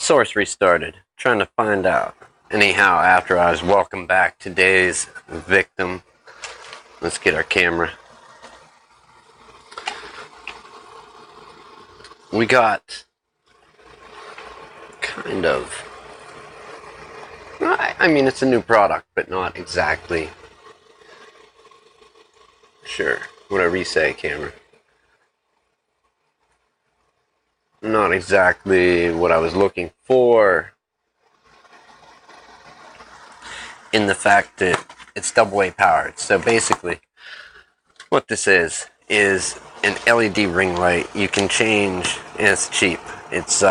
Source restarted. Trying to find out. Anyhow, AfterHours, welcome back. Today's victim. Let's get our camera. We got kind of, I mean, it's a new product, but not exactly. Sure, whatever you say, camera. Not exactly what I was looking for, in the fact that it's AA powered. So basically, what this is an LED ring light. You can change, and it's cheap. It's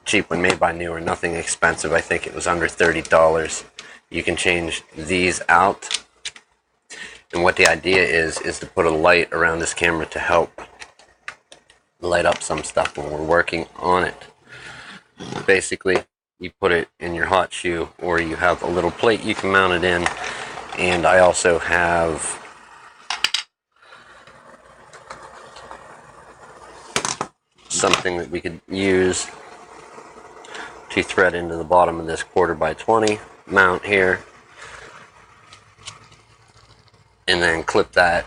cheap when made by Neewer, nothing expensive. I think it was under $30. You can change these out, and what the idea is to put a light around this camera to help light up some stuff when we're working on it. Basically, you put it in your hot shoe, or you have a little plate you can mount it in, and I also have something that we could use to thread into the bottom of this 1/4x20 mount here, and then clip that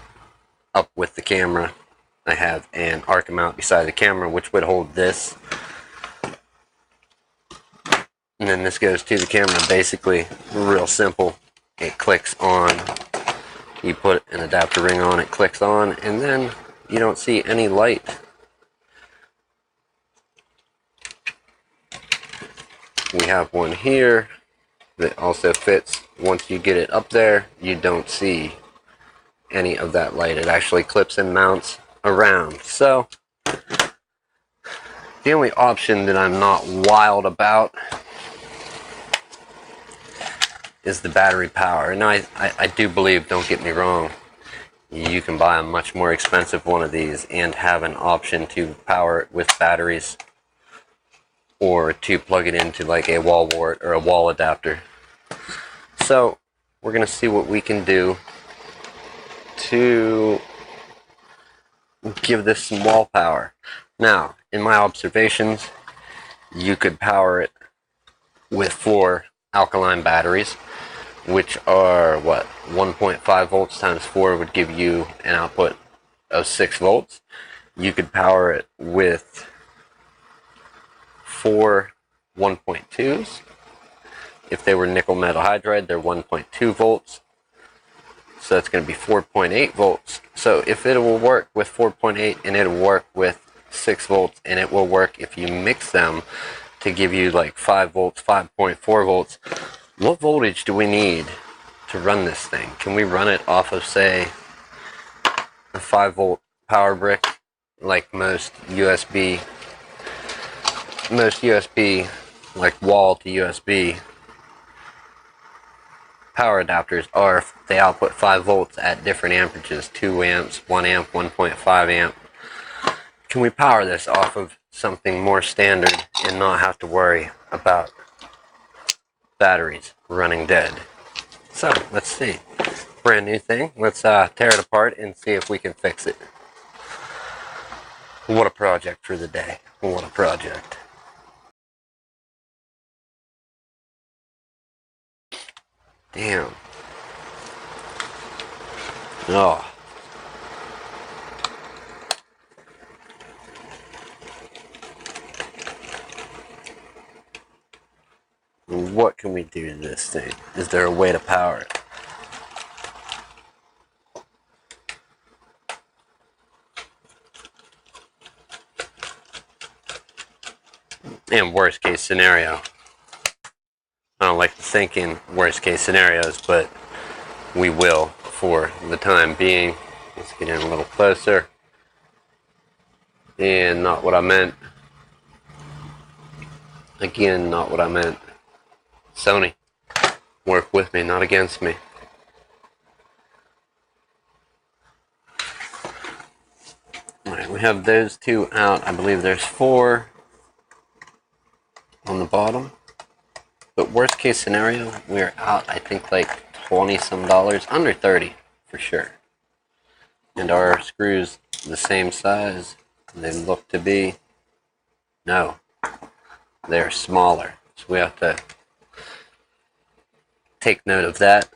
up with the camera. I have an arc mount beside the camera which would hold this, and then this goes to the camera. Basically, real simple. It clicks on, you put an adapter ring on, it clicks on, and then you don't see any light. We have one here that also fits. Once you get it up there, you don't see any of that light. It actually clips and mounts around. So the only option that I'm not wild about is the battery power. And I do believe, don't get me wrong, you can buy a much more expensive one of these and have an option to power it with batteries, or to plug it into like a wall wart or a wall adapter. So we're going to see what we can do to give this some wall power. Now, in my observations, you could power it with 4 alkaline batteries, which are what, 1.5 volts times 4 would give you an output of 6 volts. You could power it with 4 1.2s. If they were nickel metal hydride, they're 1.2 volts. So that's going to be 4.8 volts. So if it will work with 4.8 and it'll work with 6 volts, and it will work if you mix them to give you like 5 volts, 5.4 volts, what voltage do we need to run this thing? Can we run it off of, say, a 5 volt power brick like most USB like wall to USB power adapters are? They output 5 volts at different amperages, 2 amps, 1 amp, 1.5 amp. Can we power this off of something more standard and not have to worry about batteries running dead? So let's see. Brand new thing. Let's tear it apart and see if we can fix it. What a project for the day. What a project. Damn. Oh. what can we do to this thing? Is there a way to power it? And worst case scenario. I don't like to think in worst case scenarios, but we will for the time being. Let's get in a little closer. And not what I meant. Again, not what I meant. Sony, work with me, not against me. Alright, we have those two out. I believe there's 4 on the bottom. But worst case scenario, we're out, I think, like 20 some dollars, under 30 for sure. And our screws the same size they look to be. No, they're smaller. So we have to take note of that.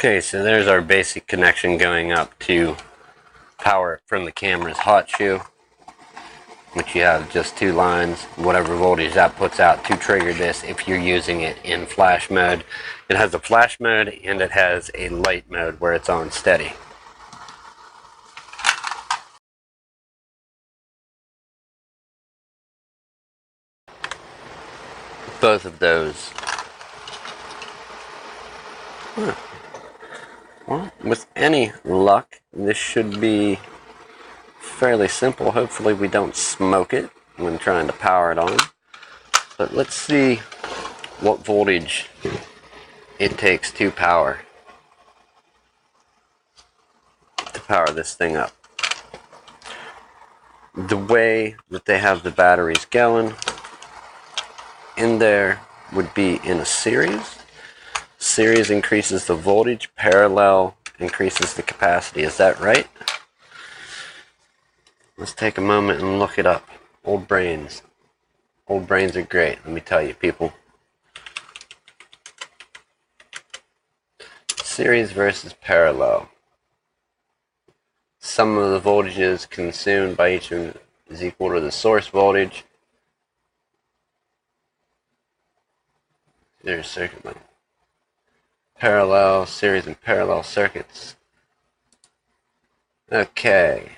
Okay, so there's our basic connection going up to power from the camera's hot shoe, which you have just 2 lines, whatever voltage that puts out to trigger this if you're using it in flash mode. It has a flash mode and it has a light mode where it's on steady. Both of those. Well, with any luck, this should be fairly simple. Hopefully we don't smoke it when trying to power it on. But let's see what voltage it takes to power this thing up. The way that they have the batteries going in there would be in a series. Series increases the voltage, parallel increases the capacity. Is that right? Let's take a moment and look it up. Old brains. Old brains are great, let me tell you, people. Series versus parallel. Sum of the voltages consumed by each one is equal to the source voltage. There's circuit length. Parallel, series, and parallel circuits. Okay.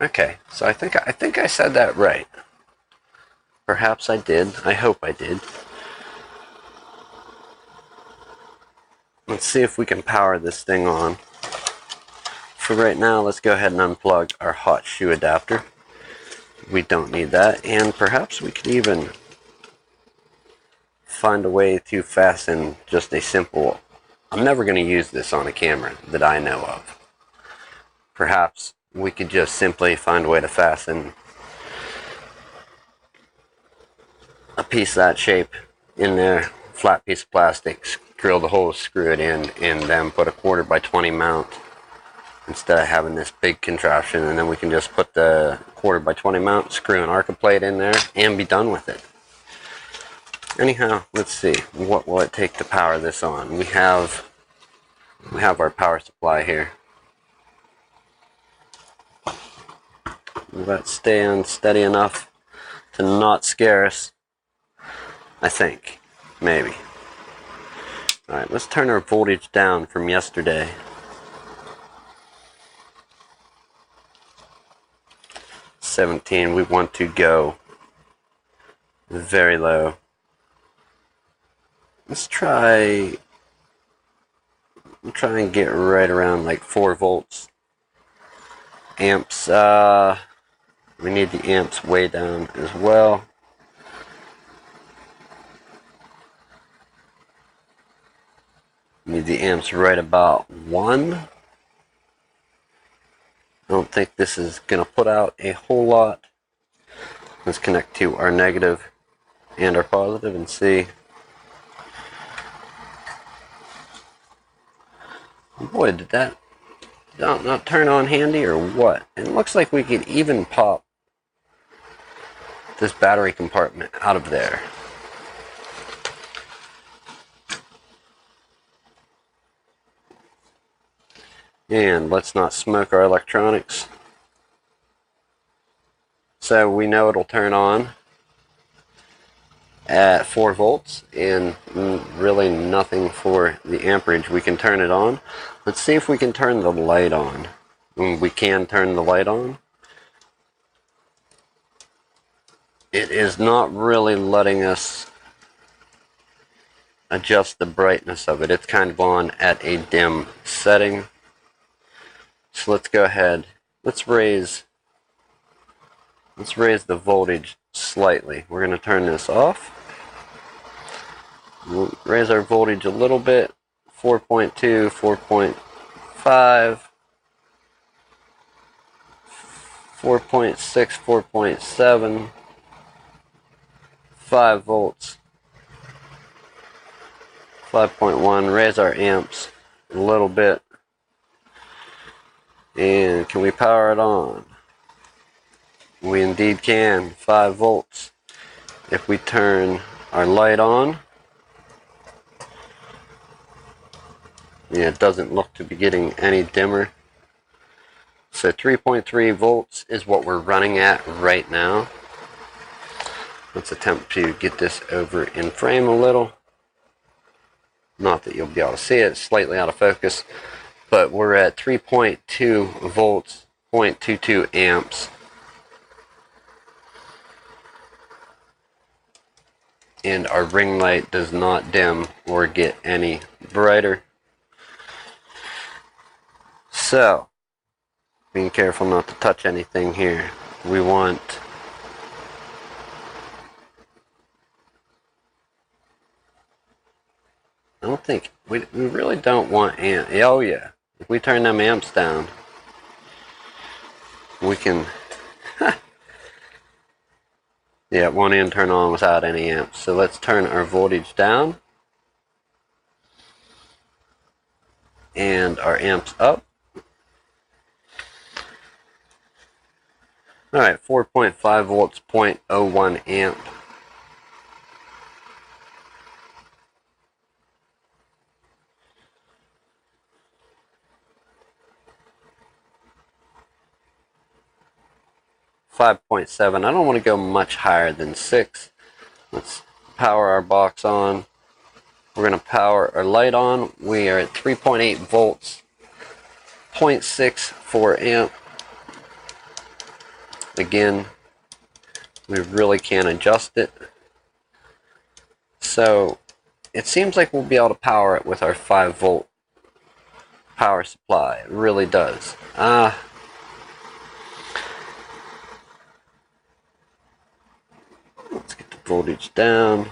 Okay, so I think I said that right. Perhaps I did. I hope I did. Let's see if we can power this thing on. For right now, let's go ahead and unplug our hot shoe adapter. We don't need that, and perhaps we could even find a way to fasten just a simple... I'm never going to use this on a camera that I know of. Perhaps we could just simply find a way to fasten a piece that shape in there, flat piece of plastic, drill the hole, screw it in, and then put a 1/4x20 mount instead of having this big contraption, and then we can just put the 1/4x20 mount, screw an arca plate in there, and be done with it. Anyhow, let's see, what will it take to power this on? We have our power supply here. Will that stay on steady enough to not scare us? I think, maybe. Alright, let's turn our voltage down from yesterday. $17, we want to go very low. Let's try and get right around like 4 volts. Amps, we need the amps way down as well. Need the amps right about 1. Oh, don't think this is going to put out a whole lot. Let's connect to our negative and our positive and see. Boy, did that not turn on handy or what? It looks like we could even pop this battery compartment out of there. And let's not smoke our electronics. So we know it'll turn on at 4 volts and really nothing for the amperage. We can turn it on. Let's see if we can turn the light on. We can turn the light on. It is not really letting us adjust the brightness of it. It's kind of on at a dim setting. So let's go ahead. Let's raise the voltage slightly. We're going to turn this off. We'll raise our voltage a little bit. 4.2, 4.5, 4.6, 4.7, 5 volts, 5.1. Raise our amps a little bit. And can we power it on? We indeed can. 5 volts. If we turn our light on, yeah, it doesn't look to be getting any dimmer. So 3.3 volts is what we're running at right now. Let's attempt to get this over in frame a little. Not that you'll be able to see it, it's slightly out of focus. But we're at 3.2 volts, 0.22 amps. And our ring light does not dim or get any brighter. So, being careful not to touch anything here. We want we really don't want amp. Oh yeah, if we turn them amps down, we can, yeah, it won't even turn on without any amps. So let's turn our voltage down and our amps up. Alright, 4.5 volts, 0.01 amp. .7. I don't want to go much higher than 6. Let's power our box on. We're going to power our light on. We are at 3.8 volts, 0.64 amp. Again, we really can't adjust it. So it seems like we'll be able to power it with our 5 volt power supply. It really does. Let's get the voltage down.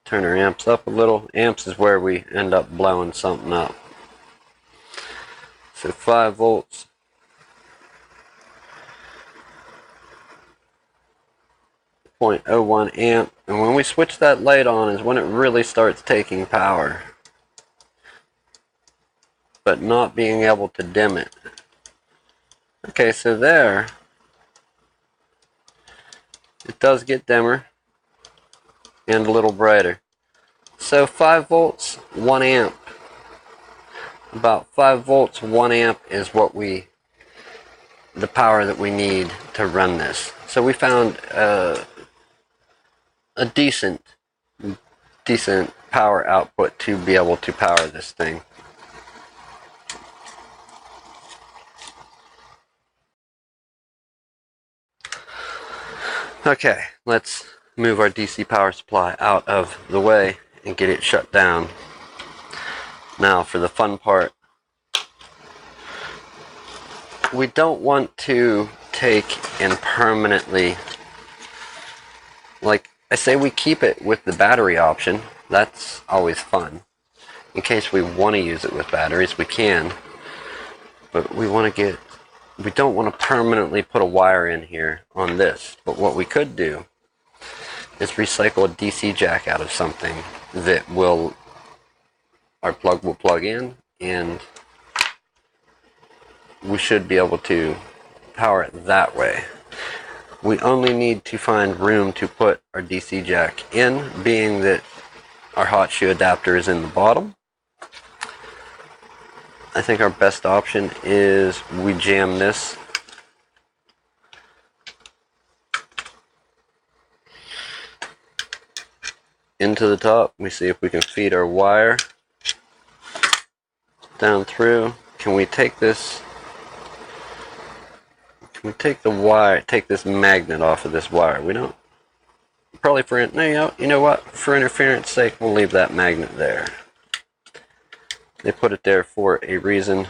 Turn our amps up a little. Amps is where we end up blowing something up. So 5 volts. .01 amp. And when we switch that light on is when it really starts taking power. But not being able to dim it. Okay, so there. It does get dimmer and a little brighter. So 5 volts, 1 amp. About 5 volts, 1 amp is what the power that we need to run this. So we found a decent power output to be able to power this thing. Okay, let's move our DC power supply out of the way and get it shut down. Now for the fun part. We don't want to take and permanently, like I say, we keep it with the battery option. That's always fun. In case we want to use it with batteries, we can. But we don't want to permanently put a wire in here on this. But what we could do is recycle a DC jack out of something that our plug will plug in, and we should be able to power it that way. We only need to find room to put our DC jack in, being that our hot shoe adapter is in the bottom. I think our best option is we jam this into the top. We see if we can feed our wire down through. Can we take this? Can we take the wire? Take this magnet off of this wire? We don't. Probably for no, you know what? For interference sake, we'll leave that magnet there. They put it there for a reason.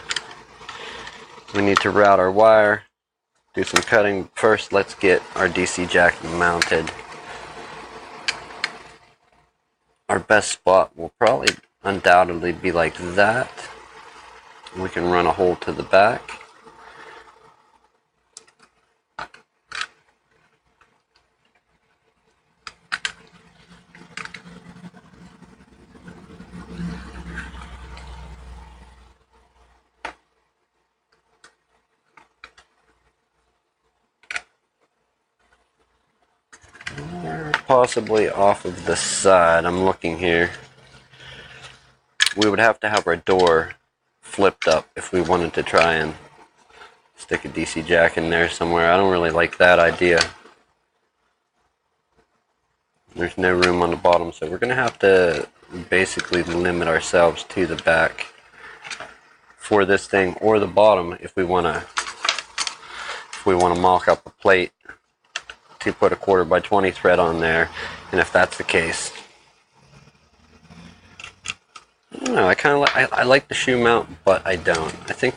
We need to route our wire, do some cutting. First, let's get our DC jack mounted. Our best spot will probably undoubtedly be like that. We can run a hole to the back. Possibly off of the side. I'm looking here. We would have to have our door flipped up if we wanted to try and stick a DC jack in there somewhere. I don't really like that idea. There's no room on the bottom, so we're going to have to basically limit ourselves to the back for this thing, or the bottom if we want to mock up a plate to put a 1/4x20 thread on there. And if that's the case, I don't know, I like the shoe mount, but I don't. I think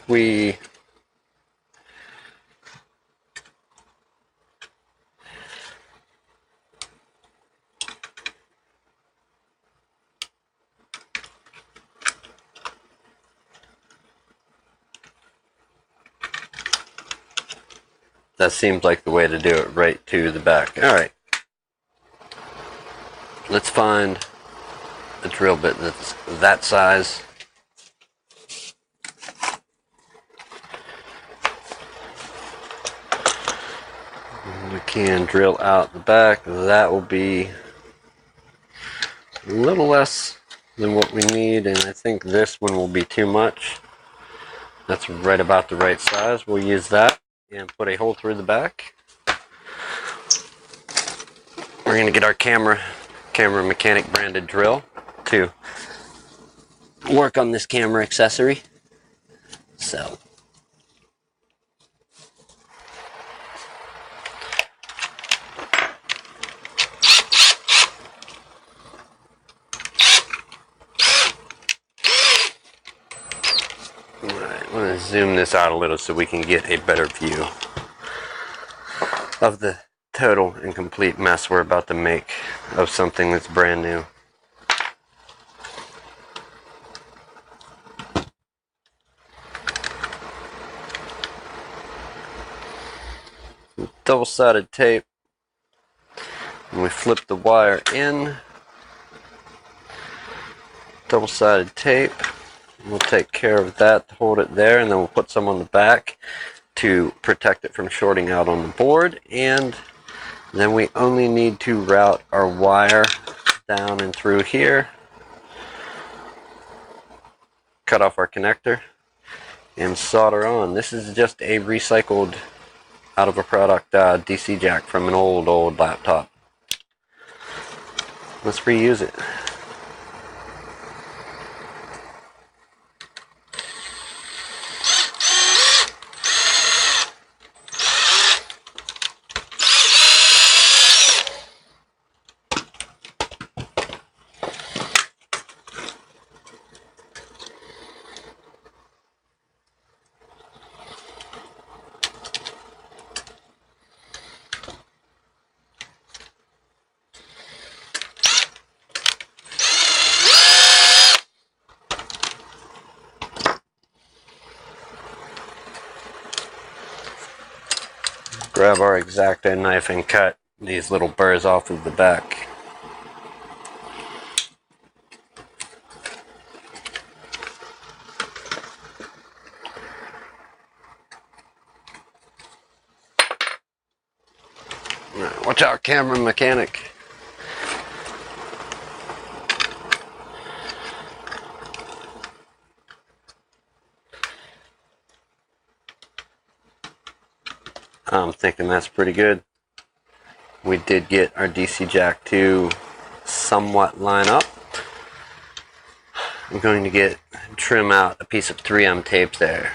that seems like the way to do it, right to the back. Alright. Let's find a drill bit that's that size. We can drill out the back. That will be a little less than what we need, and I think this one will be too much. That's right about the right size. We'll use that and put a hole through the back. We're going to get our camera mechanic branded drill to work on this camera accessory. So I'm going to zoom this out a little so we can get a better view of the total and complete mess we're about to make of something that's brand new. Double-sided tape, and we flip the wire in. Double-sided tape. We'll take care of that to hold it there, and then we'll put some on the back to protect it from shorting out on the board. And then we only need to route our wire down and through here, cut off our connector, and solder on. This is just a recycled out of a product DC jack from an old laptop. Let's reuse it. grab our X-Acto knife and cut these little burrs off of the back. Right, watch out, camera mechanic. I'm thinking that's pretty good. We did get our DC jack to somewhat line up. I'm going to trim out a piece of 3M tape there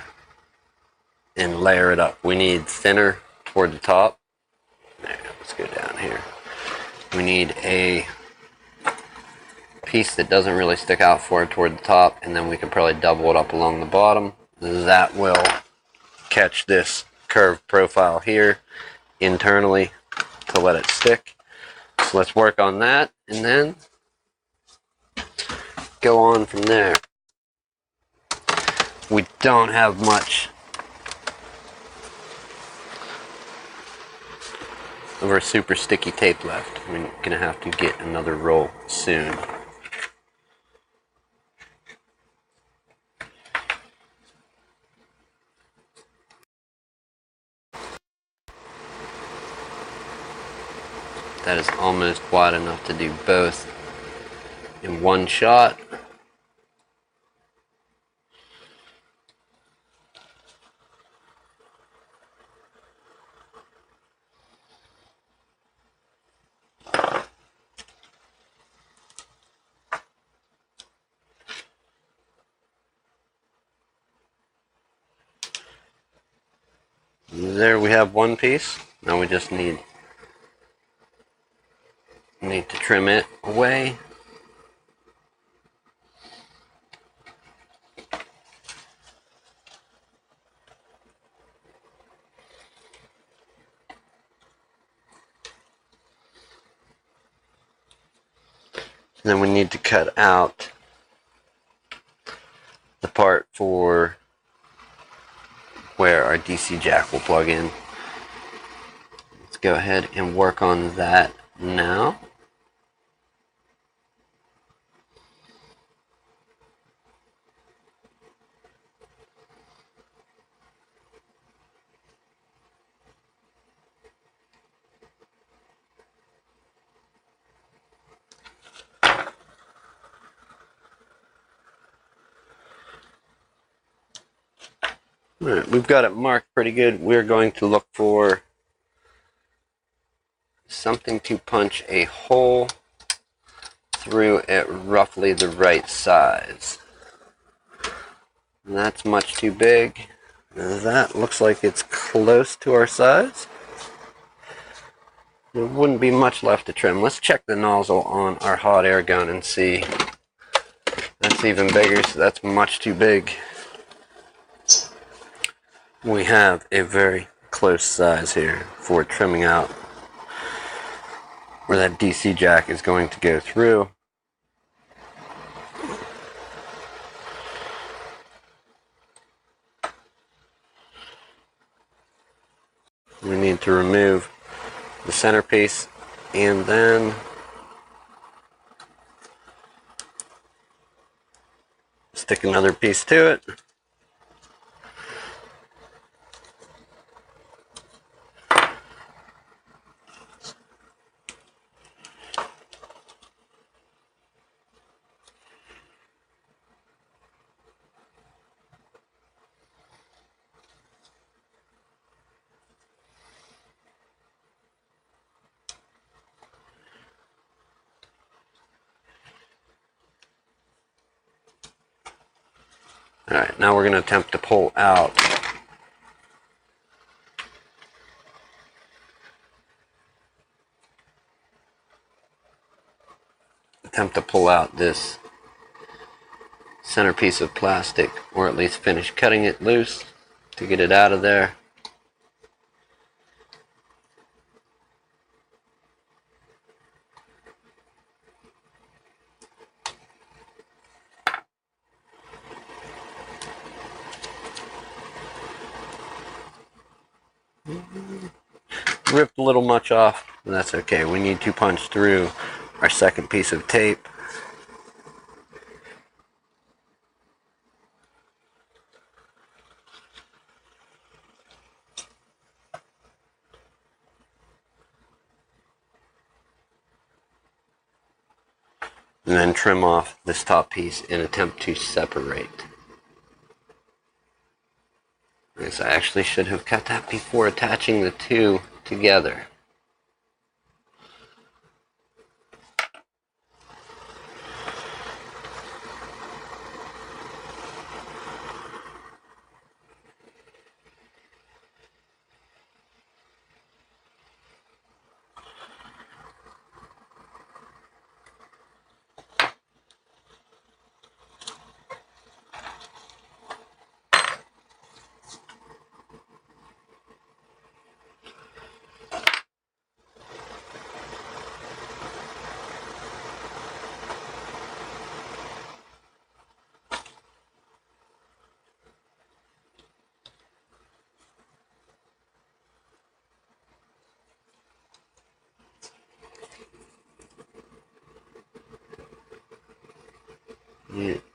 and layer it up. We need thinner toward the top. There, let's go down here. We need a piece that doesn't really stick out forward toward the top, and then we can probably double it up along the bottom. That will catch this curved profile here internally to let it stick. So let's work on that and then go on from there. We don't have much of our super sticky tape left. We're gonna have to get another roll soon. That is almost wide enough to do both in one shot. There we have one piece. Now we just need to trim it away. And then we need to cut out the part for where our DC jack will plug in. Let's go ahead and work on that now. Alright, we've got it marked pretty good. We're going to look for something to punch a hole through at roughly the right size. And that's much too big. That looks like it's close to our size. There wouldn't be much left to trim. Let's check the nozzle on our hot air gun and see. That's even bigger, so that's much too big. We have a very close size here for trimming out where that DC jack is going to go through. We need to remove the centerpiece and then stick another piece to it. Alright, now we're going to attempt to pull out this centerpiece of plastic, or at least finish cutting it loose to get it out of there. ripped a little much off, but that's okay. We need to punch through our second piece of tape. And then trim off this top piece and attempt to separate. Yes, I actually should have cut that before attaching the two together.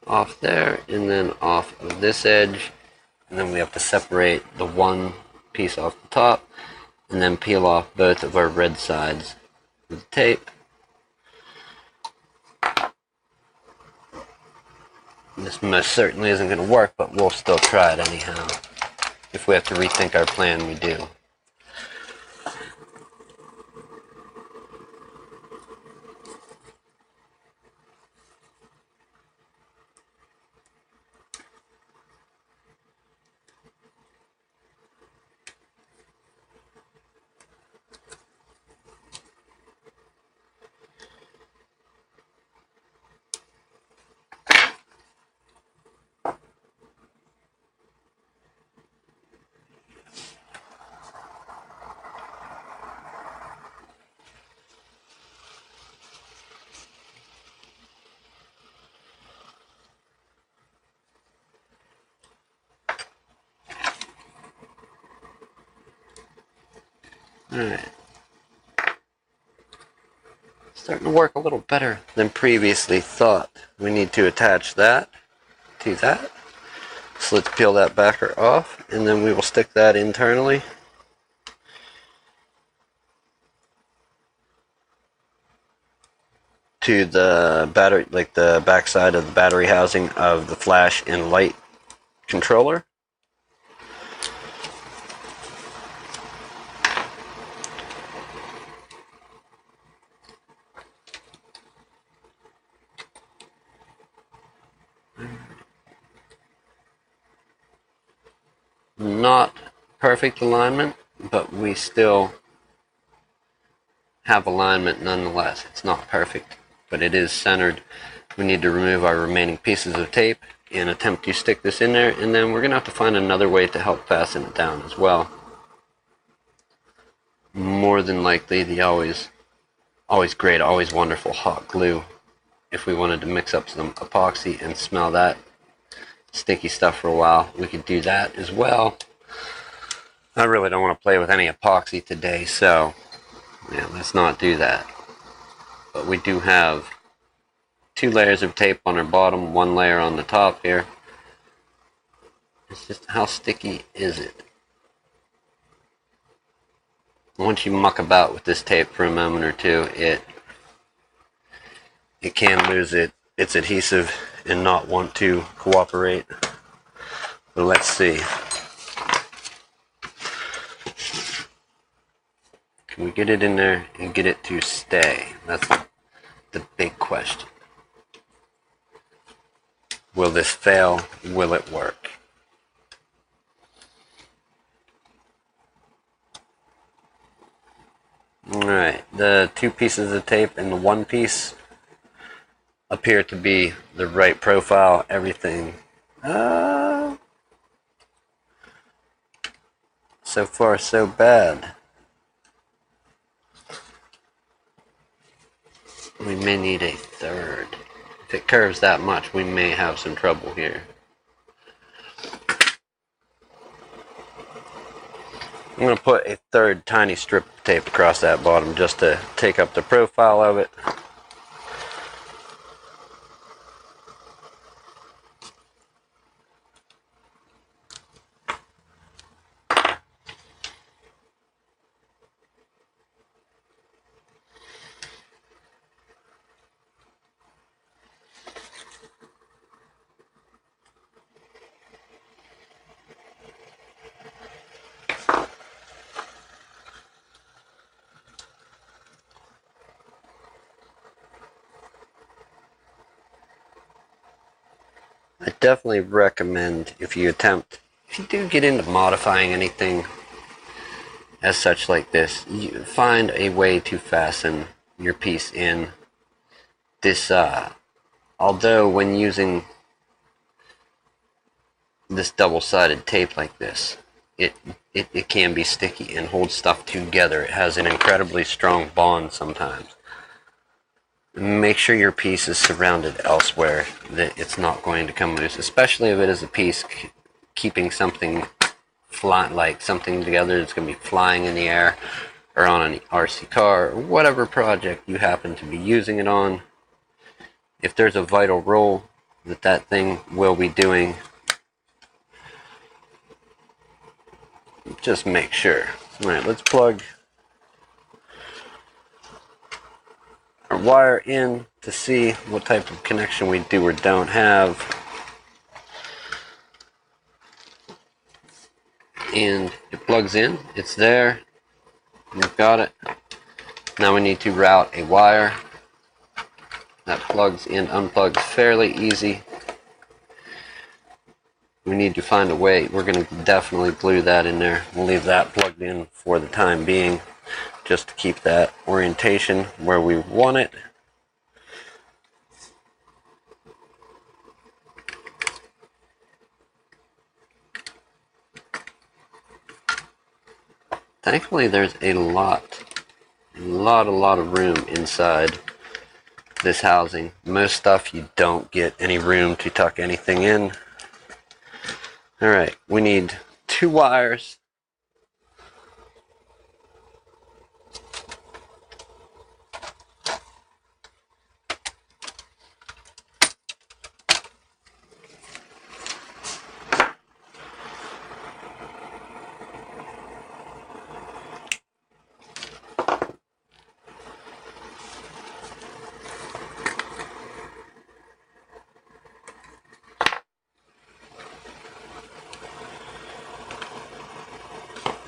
Off there, and then off of this edge, and then we have to separate the one piece off the top, and then peel off both of our red sides with the tape. This most certainly isn't going to work, but we'll still try it anyhow. If we have to rethink our plan, we do. Alright. Starting to work a little better than previously thought. We need to attach that to that. So let's peel that backer off, and then we will stick that internally. To the battery, like the backside of the battery housing of the flash and light controller. Not perfect alignment, but we still have alignment nonetheless. It's not perfect, but it is centered. We need to remove our remaining pieces of tape and attempt to stick this in there, and then we're going to have to find another way to help fasten it down as well. More than likely the always great, always wonderful hot glue, if we wanted to mix up some epoxy and smell that sticky stuff for a while, we could do that as well. I really don't want to play with any epoxy today, so yeah, let's not do that. But we do have 2 layers of tape on our bottom, 1 layer on the top here. It's just, how sticky is it? Once you muck about with this tape for a moment or two, it can lose its adhesive and not want to cooperate. But let's see. Can we get it in there and get it to stay? That's the big question. Will this fail? Will it work? Alright, the 2 pieces of tape and the 1 piece appear to be the right profile. Everything so far so bad. We may need a third. If it curves that much, we may have some trouble here. I'm going to put a third tiny strip of tape across that bottom just to take up the profile of it. I definitely recommend, if you do get into modifying anything as such like this, you find a way to fasten your piece in. This, although when using this double-sided tape like this, it can be sticky and hold stuff together. It has an incredibly strong bond sometimes. Make sure your piece is surrounded elsewhere, that it's not going to come loose, especially if it is a piece keeping something like something together that's going to be flying in the air, or on an RC car, or whatever project you happen to be using it on. If there's a vital role that thing will be doing, just make sure. Alright, let's plug our wire in to see what type of connection we do or don't have. And it plugs in, it's there, we've got it. Now we need to route a wire. That plugs in, unplugs fairly easy. We need to find a way. We're going to definitely glue that in there. We'll leave that plugged in for the time being, just to keep that orientation where we want it. Thankfully, there's a lot of room inside this housing. Most stuff you don't get any room to tuck anything in. Alright, we need 2 wires.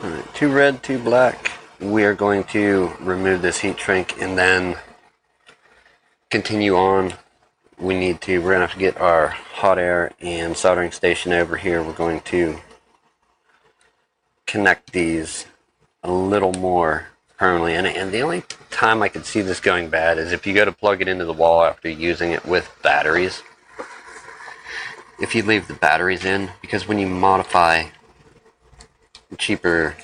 Alright, 2 red, 2 black. We are going to remove this heat shrink and then continue on. We're going to have to get our hot air and soldering station over here. We're going to connect these a little more permanently. And the only time I could see this going bad is if you go to plug it into the wall after using it with batteries. If you leave the batteries in, because when you modify cheaper,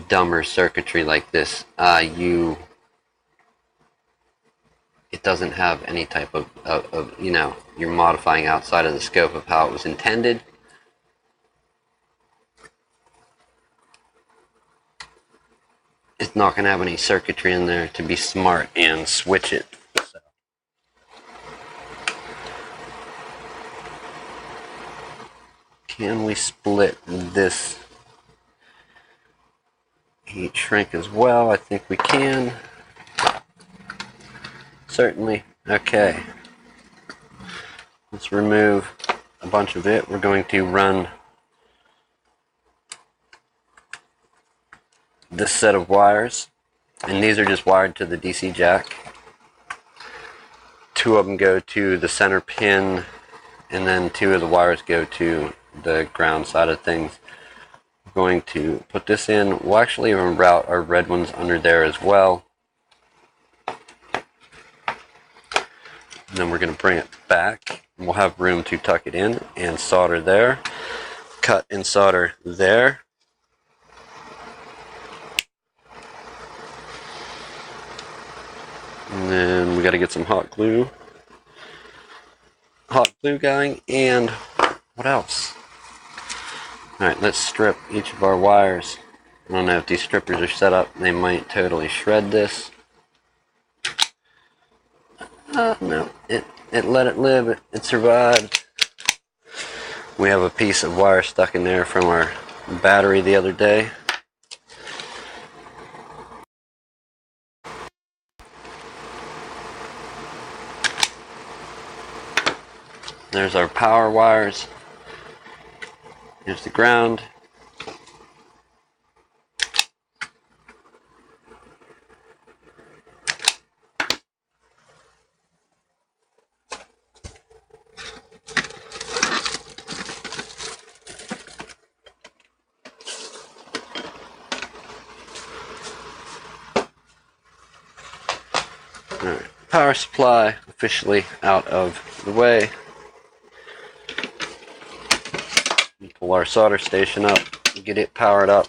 dumber circuitry like this, it doesn't have any type of, you're modifying outside of the scope of how it was intended. It's not going to have any circuitry in there to be smart and switch it. So. Can we split this heat shrink as well? I think we can. Certainly. Okay. Let's remove a bunch of it. We're going to run this set of wires, and these are just wired to the DC jack. 2 of them go to the center pin, and then 2 of the wires go to the ground side of things. We're going to put this in. We'll actually even route our red ones under there as well. And then we're going to bring it back. And we'll have room to tuck it in and solder there. Cut and solder there. And then we got to get some hot glue. Hot glue going, and what else? Alright, let's strip each of our wires I don't know if these strippers are set up. They might totally shred this. No, it let it live. It survived. We have a piece of wire stuck in there from our battery the other day. There's our power wires. Here's the ground. Alright, power supply officially out of the way. Pull our solder station up, get it powered up.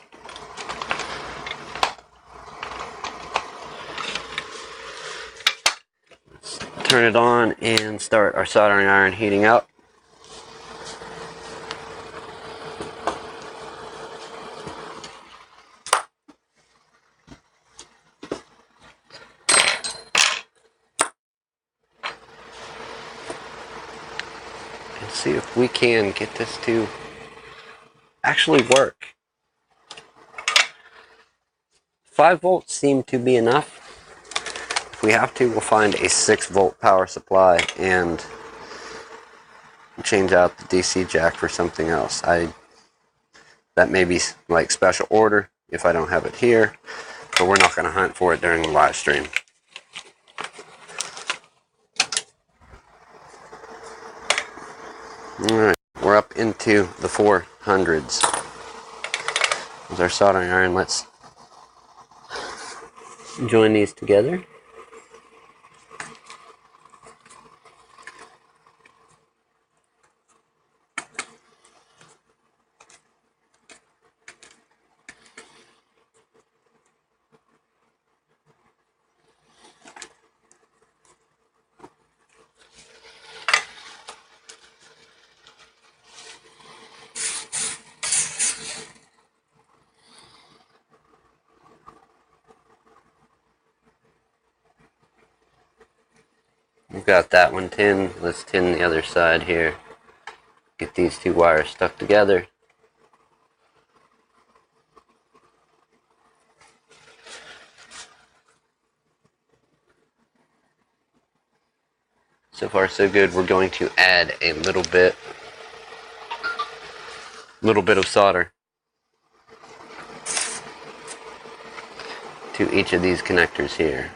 Let's turn it on and start our soldering iron heating up. And see if we can get this to actually work. 5 volts seem to be enough. If we have to, we'll find a 6-volt power supply and change out the DC jack for something else. That may be like special order if I don't have it here, but we're not going to hunt for it during the live stream. Alright, we're up into the 400s. There's our soldering iron. Let's join these together. We've got that one tinned. Let's tin the other side here. Get these 2 wires stuck together. So far so good. We're going to add a little bit of solder to each of these connectors here.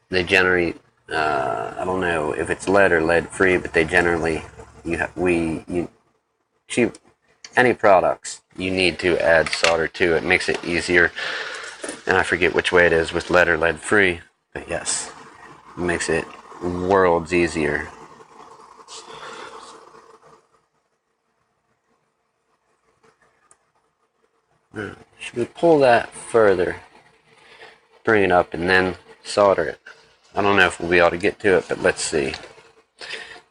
They generate, I don't know if it's lead or lead free, but they generally, any products, you need to add solder to it. Makes it easier. And I forget which way it is with lead or lead free, but yes, it makes it worlds easier. Should we pull that further, bring it up, and then solder it? I don't know if we'll be able to get to it, but let's see.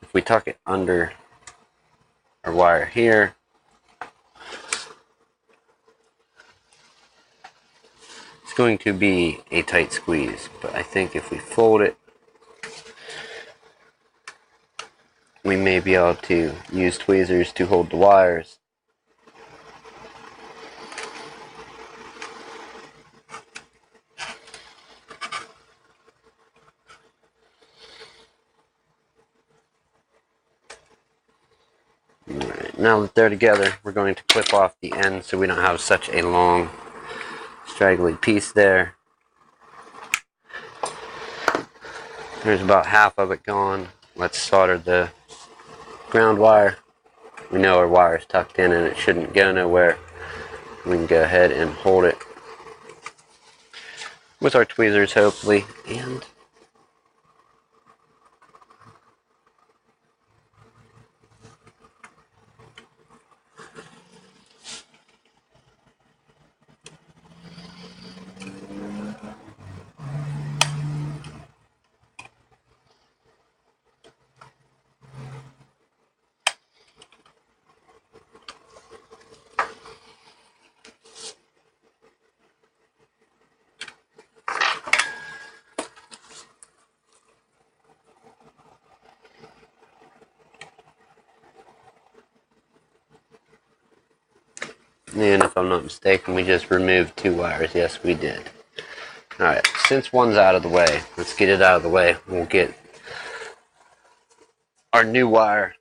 If we tuck it under our wire here, it's going to be a tight squeeze, but I think if we fold it, we may be able to use tweezers to hold the wires. Alright, now that they're together, we're going to clip off the end so we don't have such a long, straggly piece there. There's about half of it gone. Let's solder the ground wire. We know our wire is tucked in and it shouldn't go nowhere. We can go ahead and hold it with our tweezers, hopefully, and And if I'm not mistaken, we just removed 2 wires. Yes, we did. Alright, since one's out of the way, let's get it out of the way. We'll get our new wire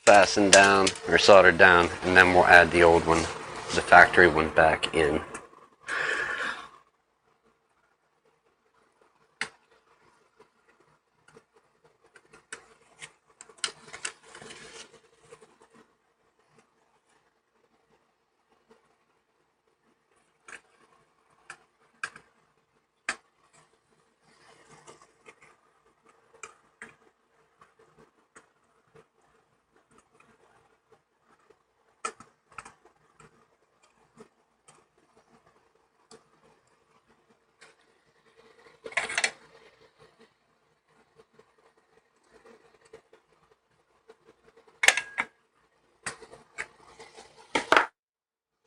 fastened down or soldered down, and then we'll add the old one, the factory one, back in.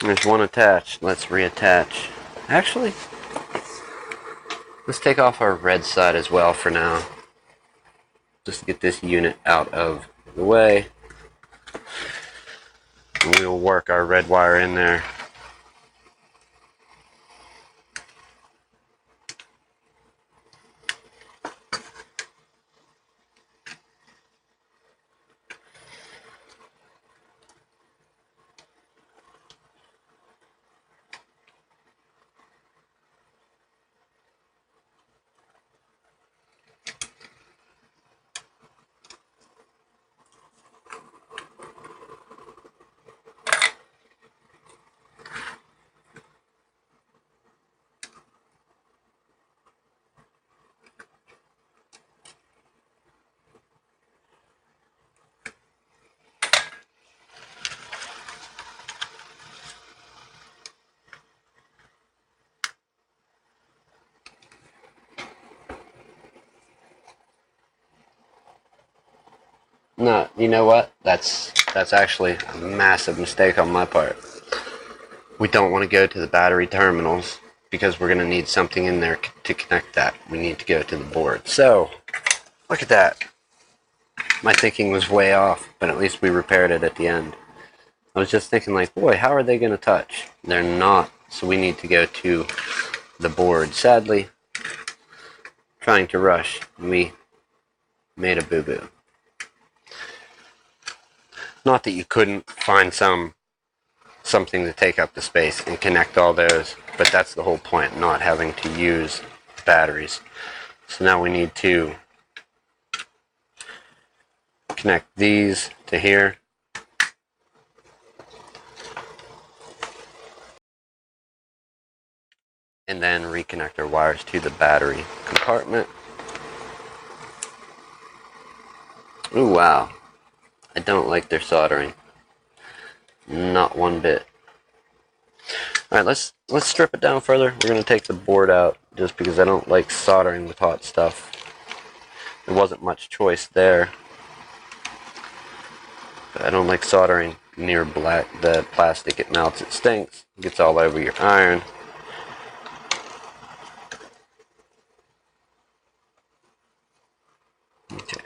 There's one attached. Let's reattach. Actually, let's take off our red side as well for now. Just to get this unit out of the way. And we'll work our red wire in there. No, you know what? That's actually a massive mistake on my part. We don't want to go to the battery terminals because we're going to need something in there to connect that. We need to go to the board. So, look at that. My thinking was way off, but at least we repaired it at the end. I was just thinking like, boy, how are they going to touch? They're not, so we need to go to the board. Sadly, trying to rush, we made a boo-boo. Not that you couldn't find something to take up the space and connect all those, but that's the whole point, not having to use batteries. So now we need to connect these to here. And then reconnect our wires to the battery compartment. Ooh, wow. I don't like their soldering. Not one bit. Alright, let's strip it down further. We're going to take the board out just because I don't like soldering with hot stuff. There wasn't much choice there. But I don't like soldering near the plastic. It melts, it stinks. It gets all over your iron. Okay.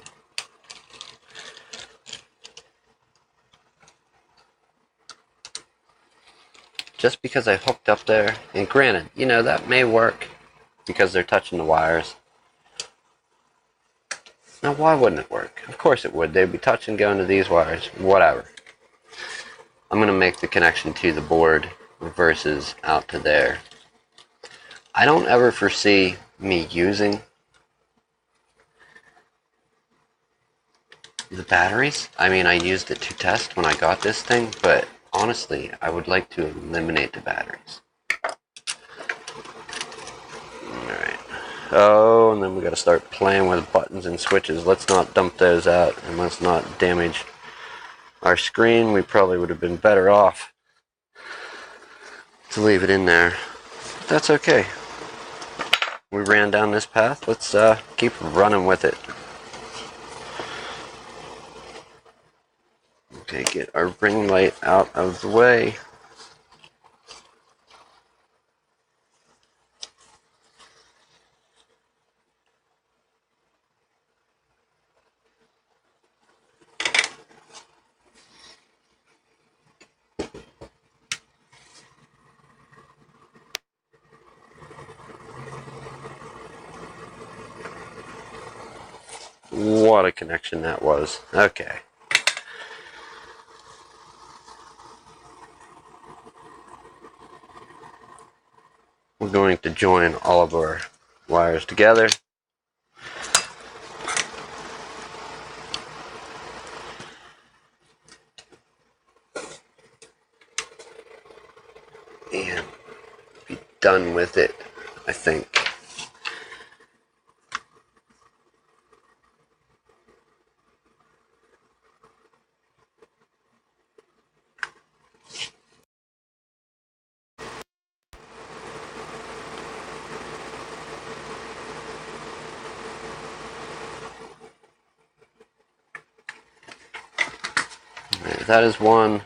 Just because I hooked up there, and granted, you know, that may work because they're touching the wires. Now, why wouldn't it work? Of course it would. They'd be touching, going to these wires, whatever. I'm going to make the connection to the board versus out to there. I don't ever foresee me using the batteries. I mean, I used it to test when I got this thing, but honestly, I would like to eliminate the batteries. Alright. Oh, and then we got to start playing with buttons and switches. Let's not dump those out, and let's not damage our screen. We probably would have been better off to leave it in there. But that's okay. We ran down this path. Let's keep running with it. Okay, get our ring light out of the way. What a connection that was. Okay. We're going to join all of our wires together. And be done with it, I think. Right, that is one.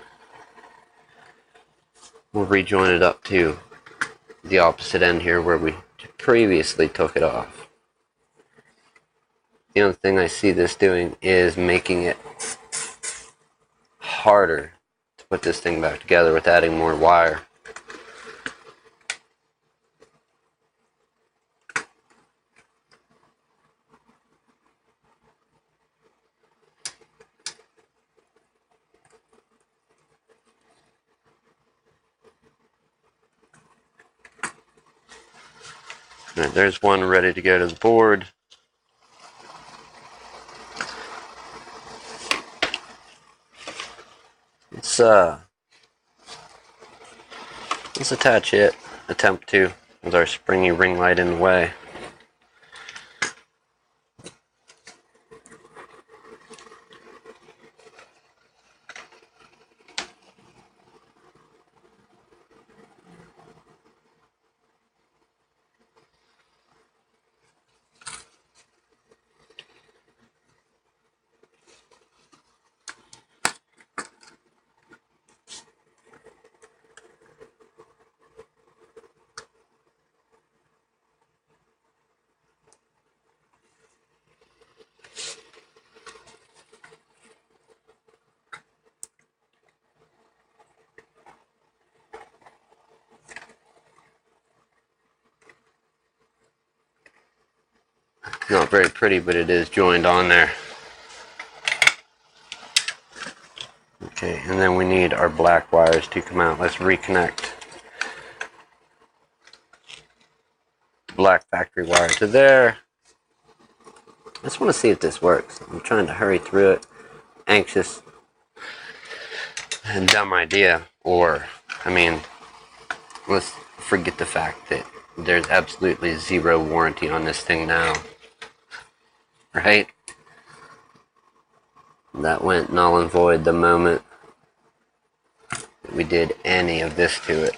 We'll rejoin it up to the opposite end here where we previously took it off. The only thing I see this doing is making it harder to put this thing back together with adding more wire. Right, there's one ready to go to the board. Let's attach it, attempt to, with our springy ring light in the way. Not very pretty, but it is joined on there. Okay, and then we need our black wires to come out. Let's reconnect the black factory wire to there. I just want to see if this works. I'm trying to hurry through it. Anxious and dumb idea. Or, I mean, let's forget the fact that there's absolutely zero warranty on this thing now. Right? That went null and void the moment we did any of this to it.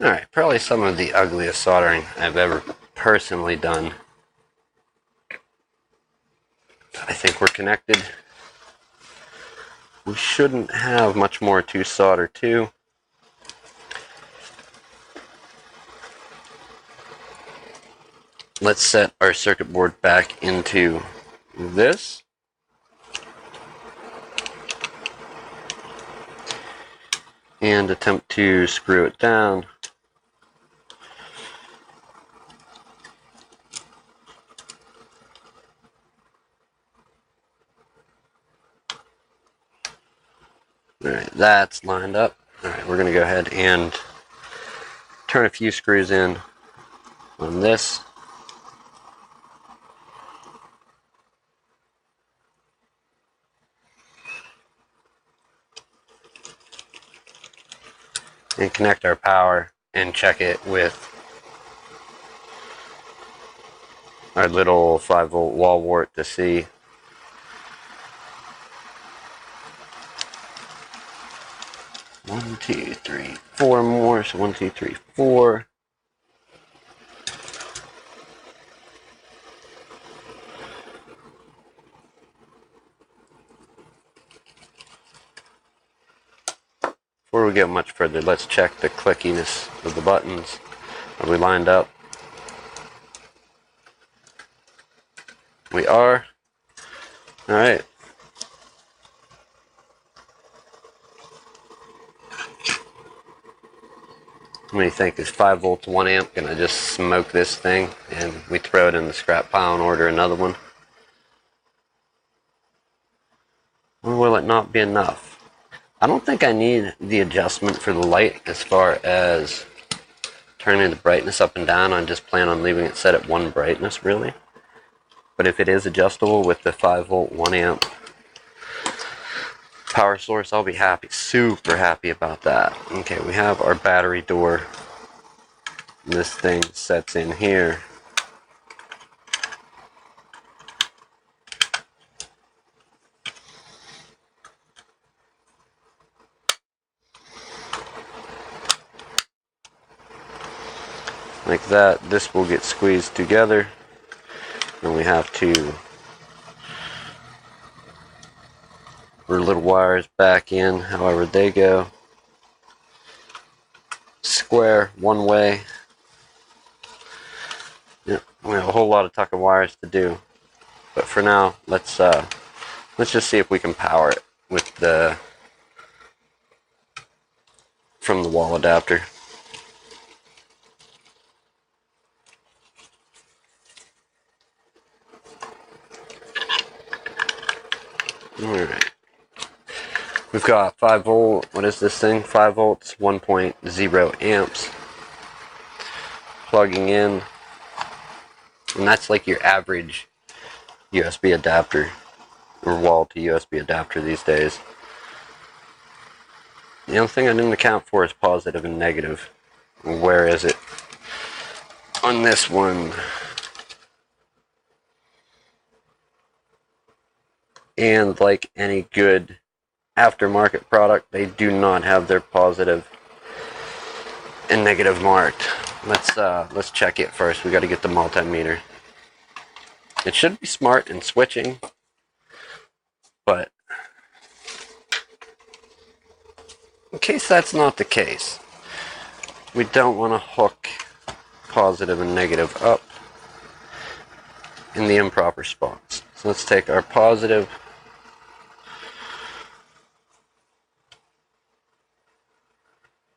Alright, probably some of the ugliest soldering I've ever personally done. I think we're connected. We shouldn't have much more to solder to. Let's set our circuit board back into this. And attempt to screw it down. Alright, that's lined up. Alright, we're going to go ahead and turn a few screws in on this. And connect our power and check it with our little 5-volt wall wart to see. One, two, three, four more. So 1, 2, 3, 4. Before we get much further, let's check the clickiness of the buttons. Are we lined up? We are. Alright. What do you think? Is 5 volts, 1 amp gonna just smoke this thing and we throw it in the scrap pile and order another one? Or will it not be enough? I don't think I need the adjustment for the light as far as turning the brightness up and down. I just plan on leaving it set at 1 brightness, really. But if it is adjustable with the 5 volt, 1 amp power source, I'll be happy, super happy about that. Okay, we have our battery door. This thing sets in here. Like that. This will get squeezed together. And we have to our little wires back in, however they go. Square one way. Yeah, we have a whole lot of tucking wires to do, but for now, let's just see if we can power it with the from the wall adapter. All right. We've got 5 volt, what is this thing? 5 volts, 1.0 amps. Plugging in. And that's like your average USB adapter, or wall to USB adapter these days. The only thing I didn't account for is positive and negative. Where is it? On this one. And like any good aftermarket product, they do not have their positive and negative marked. Let's check it first. We got to get the multimeter. It should be smart in switching, but in case that's not the case, we don't want to hook positive and negative up in the improper spots. So let's take our positive.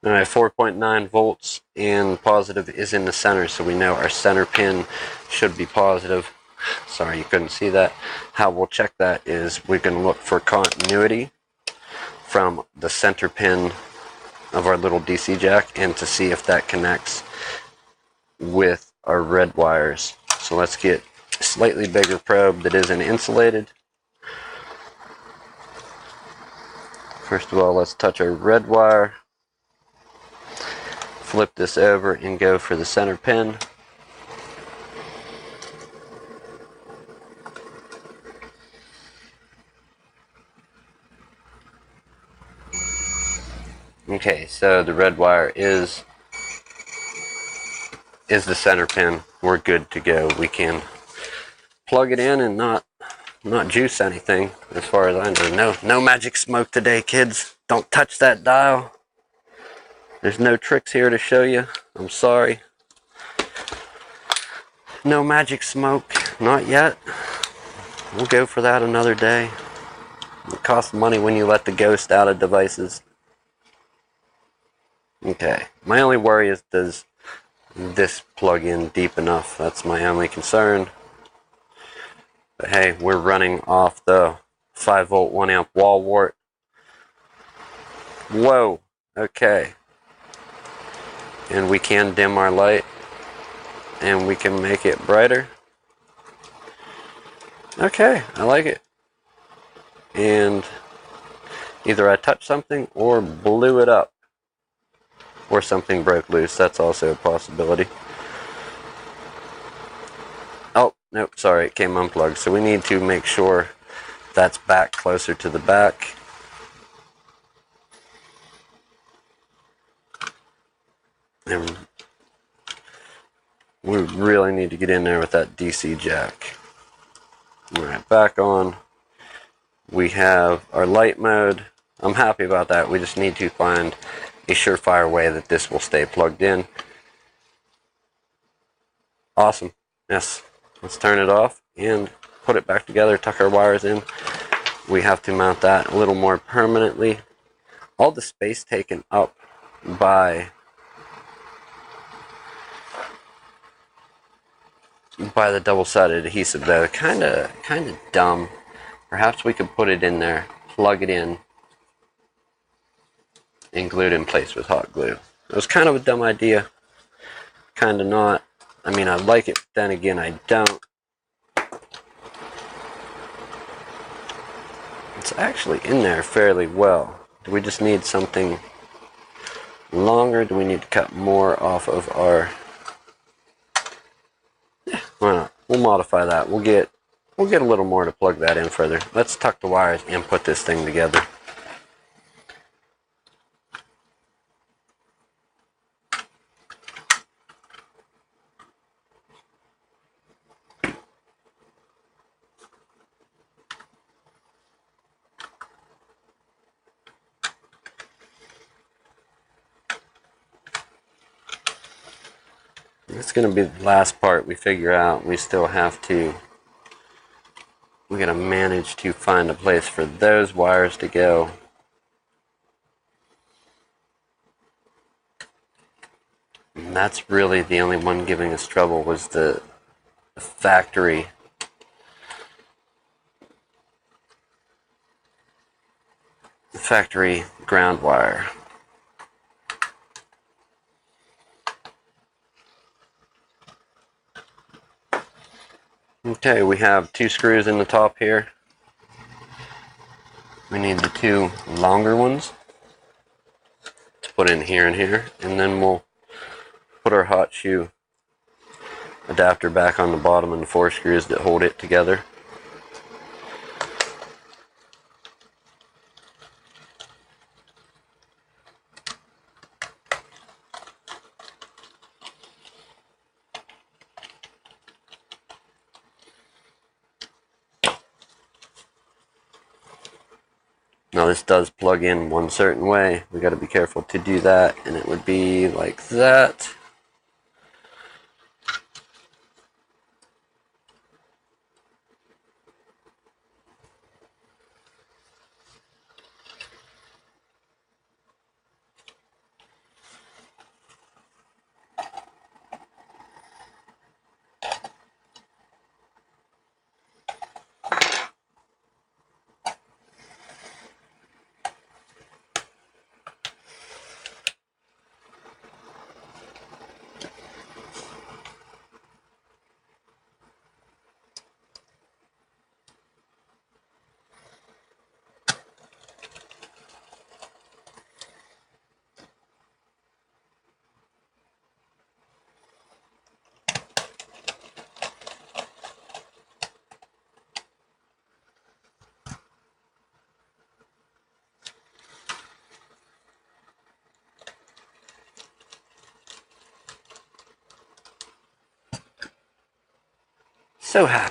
Alright, 4.9 volts, and positive is in the center, so we know our center pin should be positive. Sorry, you couldn't see that. How we'll check that is we can look for continuity from the center pin of our little DC jack and to see if that connects with our red wires. So let's get a slightly bigger probe that isn't insulated. First of all, let's touch our red wire. Flip this over and go for the center pin. Okay, so the red wire is the center pin. We're good to go. We can plug it in and not juice anything, as far as I know. No magic smoke today, kids. Don't touch that dial. There's no tricks here to show you. I'm sorry. No magic smoke. Not yet. We'll go for that another day. It costs money when you let the ghost out of devices. Okay. My only worry is, does this plug in deep enough? That's my only concern. But hey, we're running off the 5 volt 1 amp wall wart. Whoa. Okay. And we can dim our light. and we can make it brighter. Okay, I like it. And either I touched something or blew it up, or something broke loose. That's also a possibility. Oh, nope, sorry, it came unplugged. So we need to make sure that's back closer to the back. And we really need to get in there with that DC jack. Alright, back on. We have our light mode. I'm happy about that. We just need to find a surefire way that this will stay plugged in. Awesome. Yes. Let's turn it off and put it back together, tuck our wires in. We have to mount that a little more permanently. All the space taken up by the double-sided adhesive though, kind of dumb. Perhaps we could put it in there, plug it in, and glue it in place with hot glue. It was kind of a dumb idea, kind of not. I mean, I like it, but then again, I don't. It's actually in there fairly well. Do we just need something longer? Do we need to cut more off of our... Yeah, why not? We'll modify that. We'll get a little more to plug that in further. Let's tuck the wires and put this thing together. It's going to be the last part we figure out. We still have to... we got to manage to find a place for those wires to go. And that's really the only one giving us trouble, was the factory ground wire. Okay, we have 2 screws in the top here. We need the 2 longer ones to put in here and here, and then we'll put our hot shoe adapter back on the bottom and the 4 screws that hold it together. Now this does plug in one certain way. We got to be careful to do that, and it would be like that.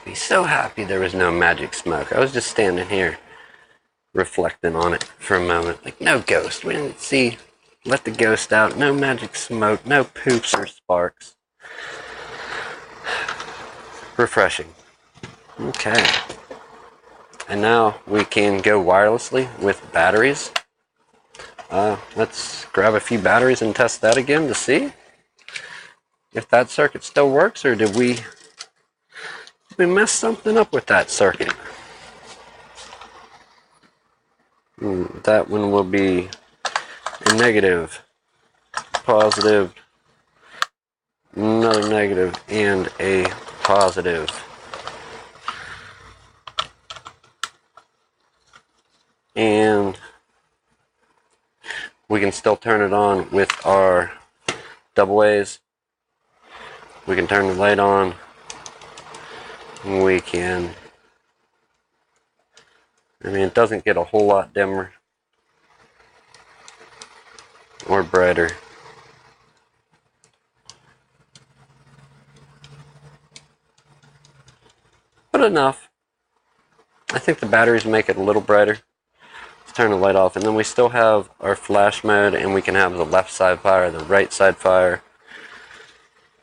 So happy there was no magic smoke. I was just standing here reflecting on it for a moment. Like, no ghost. We didn't see, let the ghost out. No magic smoke. No poops or sparks. Refreshing. Okay. And now we can go wirelessly with batteries. Let's grab a few batteries and test that again to see if that circuit still works, or did we mess something up with that circuit. That one will be a negative, positive, another negative, and a positive. And we can still turn it on with our double A's. We can turn the light on. We can, it doesn't get a whole lot dimmer or brighter. But enough. I think the batteries make it a little brighter. Let's turn the light off, and then we still have our flash mode, and we can have the left side fire, the right side fire.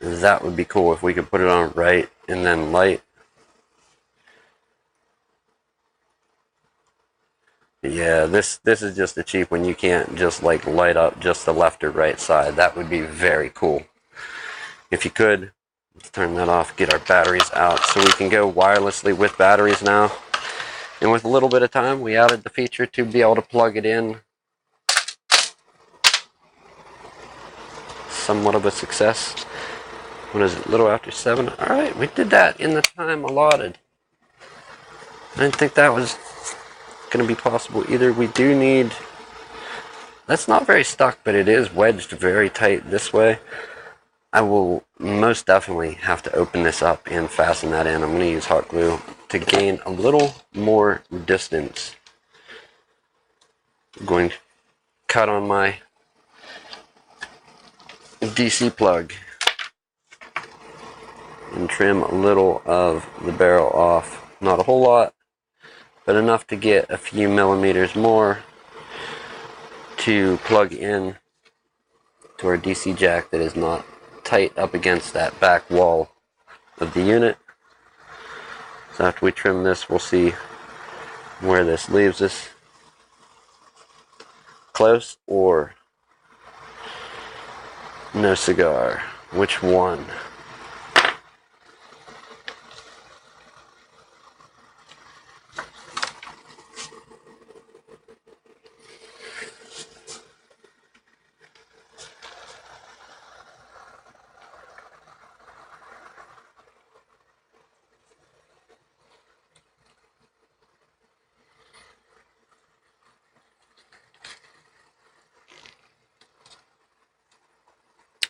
That would be cool if we could put it on right and then light. Yeah, this is just a cheap one. You can't just like light up just the left or right side. That would be very cool. If you could, let's turn that off, get our batteries out so we can go wirelessly with batteries now. And with a little bit of time, we added the feature to be able to plug it in. Somewhat of a success. What is it, a little after 7? Alright, we did that in the time allotted. I didn't think that was going to be possible either. We do need... That's not very stuck, but it is wedged very tight this way. I will most definitely have to open this up and fasten that in. I'm going to use hot glue to gain a little more distance. I'm going to cut on my DC plug and trim a little of the barrel off. Not a whole lot, but enough to get a few millimeters more to plug in to our DC jack that is not tight up against that back wall of the unit. So after we trim this, we'll see where this leaves us. Close or no cigar? Which one?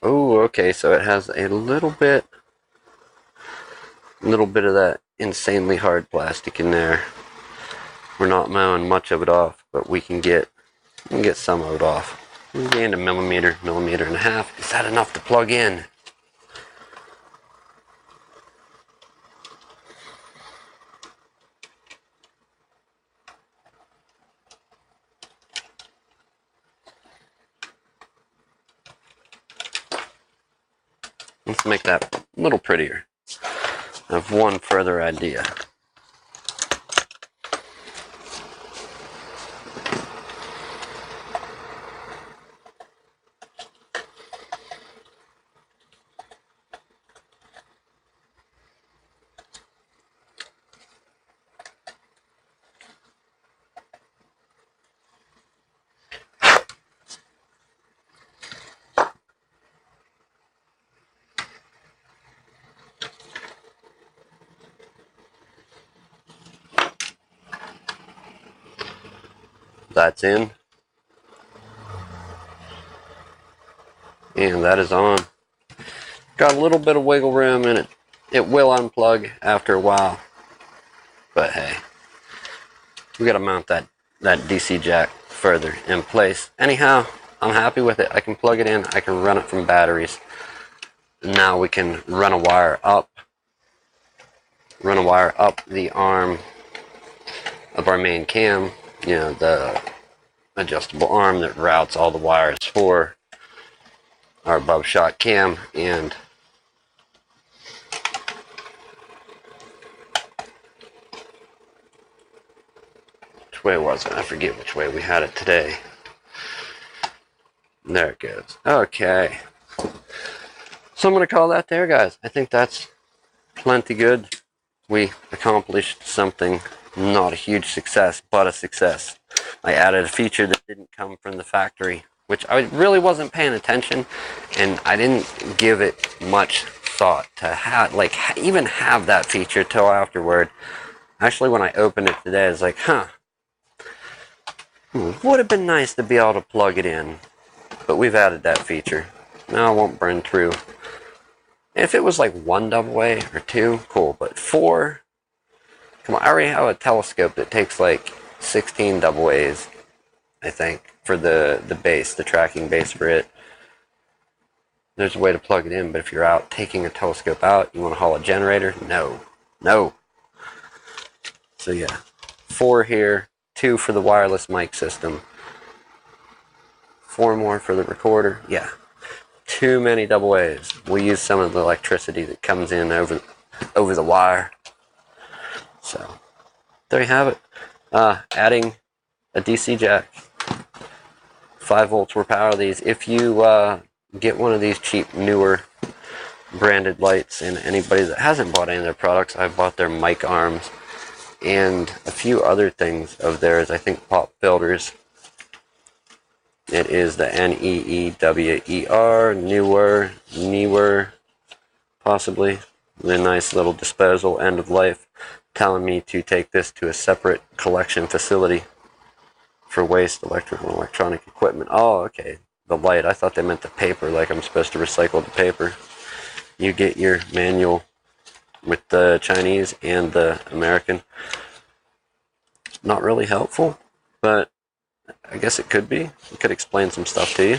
Oh, okay, so it has a little bit of that insanely hard plastic in there. We're not mowing much of it off, but we can get some of it off. We gained a millimeter and a half. Is that enough to plug in? Let's make that a little prettier. I have one further idea. That's in. And that is on. Got a little bit of wiggle room in it. It will unplug after a while. But hey, we gotta mount that DC jack further in place. Anyhow, I'm happy with it. I can plug it in. I can run it from batteries. Now we can run a wire up the arm of our main cam. You know, the adjustable arm that routes all the wires for our above shot cam. And which way was it? I forget which way we had it today. There it goes. Okay. So I'm going to call that there, guys. I think that's plenty good. We accomplished something, not a huge success, but a success. I added a feature that didn't come from the factory which I really wasn't paying attention, and I didn't give it much thought to even have that feature till afterward. Actually, when I opened it today, I was like, would have been nice to be able to plug it in, but we've added that feature. Now it won't burn through. If it was like 1 AA or 2, cool, but 4, come on, I already have a telescope that takes like 16 AA's, I think, for the base, the tracking base for it. There's a way to plug it in, but if you're out taking a telescope out, you want to haul a generator? No. So yeah, 4 here, 2 for the wireless mic system, 4 more for the recorder. Yeah, too many AA's. We use some of the electricity that comes in over the wire. So there you have it. Adding a DC jack, 5 volts will power these. If you get one of these cheap Neewer branded lights, and anybody that hasn't bought any of their products, I've bought their mic arms and a few other things of theirs. I think pop filters. It is the Neewer, Neewer, possibly. The nice little disposal end of life, telling me to take this to a separate collection facility for waste electrical and electronic equipment. Oh, okay. The light. I thought they meant the paper, like I'm supposed to recycle the paper. You get your manual with the Chinese and the American. Not really helpful, but I guess it could be. It could explain some stuff to you.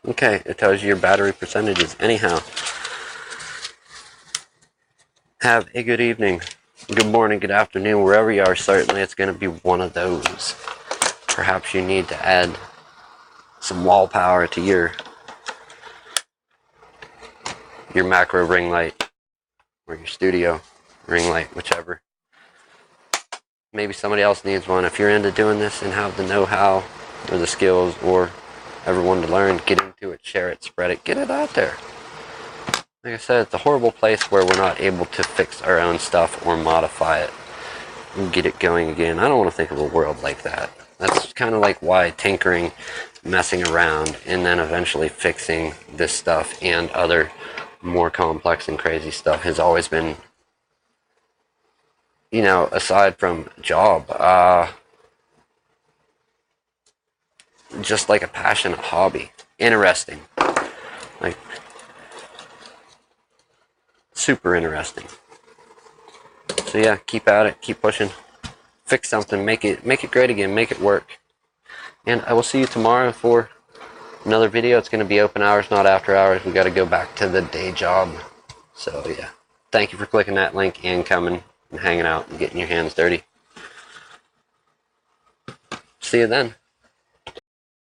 Okay, it tells you your battery percentages. Anyhow, have a good evening, good morning, good afternoon, wherever you are. Certainly it's going to be one of those. Perhaps you need to add some wall power to your macro ring light or your studio ring light, whichever. Maybe somebody else needs one. If you're into doing this and have the know-how or the skills or ever wanted to learn, get into it, share it, spread it, get it out there. Like I said, it's a horrible place where we're not able to fix our own stuff or modify it and get it going again. I don't want to think of a world like that. That's kind of like why tinkering, messing around, and then eventually fixing this stuff and other more complex and crazy stuff has always been, aside from job, just like a passionate hobby. Interesting. Like, super interesting. So yeah, keep at it, keep pushing, fix something, make it great again, make it work. And I will see you tomorrow for another video. It's going to be open hours, not after hours. We got to go back to the day job. So yeah, thank you for clicking that link and coming and hanging out and getting your hands dirty. See you then.